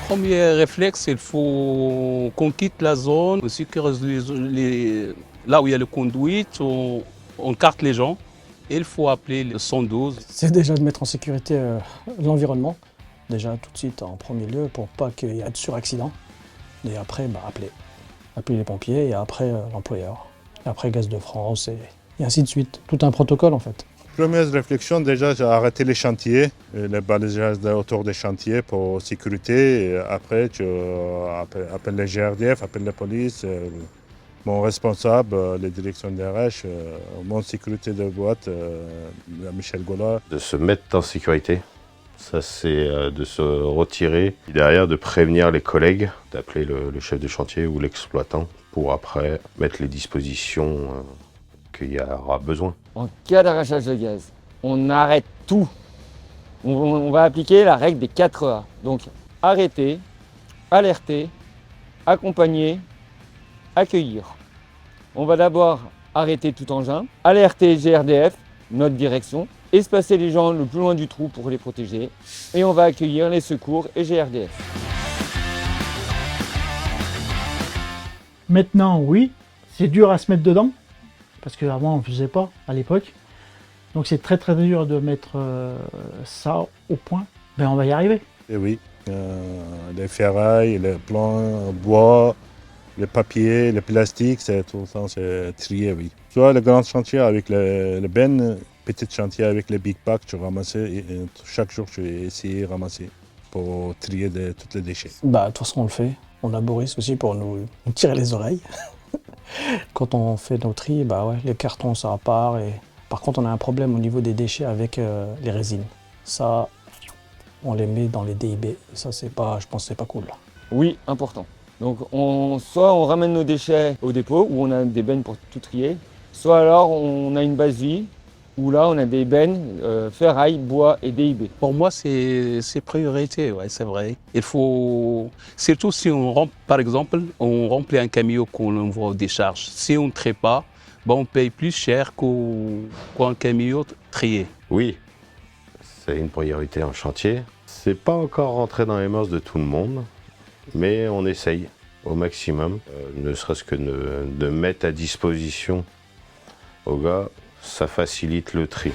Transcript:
Premier réflexe, il faut qu'on quitte la zone, on sécurise là où il y a le conduit, on carte les gens. Et il faut appeler le 112. C'est déjà de mettre en sécurité l'environnement, déjà tout de suite en premier lieu pour pas qu'il y ait de suraccident. Et après, appeler les pompiers et après l'employeur. Et après Gaz de France et ainsi de suite. Tout un protocole en fait. Première réflexion, déjà, j'ai arrêté les chantiers, les balayages autour des chantiers pour sécurité. Et après, tu appelles les GRDF, appelles la police, mon responsable, les directions DRH, mon sécurité de boîte, Michel Gola. De se mettre en sécurité, ça c'est de se retirer. Et derrière, de prévenir les collègues, d'appeler le chef de chantier ou l'exploitant pour après mettre les dispositions qu'il y aura besoin. En cas d'arrachage de gaz, on arrête tout. On va appliquer la règle des 4 A. Donc arrêter, alerter, accompagner, accueillir. On va d'abord arrêter tout engin, alerter GRDF, notre direction, espacer les gens le plus loin du trou pour les protéger et on va accueillir les secours et GRDF. Maintenant, oui, c'est dur à se mettre dedans, parce qu'avant on ne faisait pas à l'époque. Donc c'est très très dur de mettre ça au point. Ben on va y arriver. Et oui, les ferrailles, les plans, bois, les papiers, les plastiques, c'est tout le temps c'est trié, oui. Soit le grand chantier avec le bennes, petit chantier avec les big packs, tu ramasses et chaque jour tu essaies de ramasser pour trier tous les déchets. De toute façon on le fait. On a Boris aussi pour nous tirer les oreilles. Quand on fait nos tris, les cartons ça part. Et... Par contre on a un problème au niveau des déchets avec les résines. Ça, on les met dans les DIB. Ça c'est pas, je pense que c'est pas cool. Oui, important. Donc soit on ramène nos déchets au dépôt où on a des bennes pour tout trier, soit alors on a une base vie où là on a des bennes, ferraille, bois et DIB. Pour moi, c'est priorité, ouais, c'est vrai. Il faut, surtout si on remplit, par exemple, on remplit un camion qu'on envoie aux décharges. Si on ne trie pas, on paye plus cher qu'un camion trié. Oui, c'est une priorité en chantier. C'est pas encore rentré dans les mœurs de tout le monde, mais on essaye au maximum, ne serait-ce que de mettre à disposition aux gars, ça facilite le tri.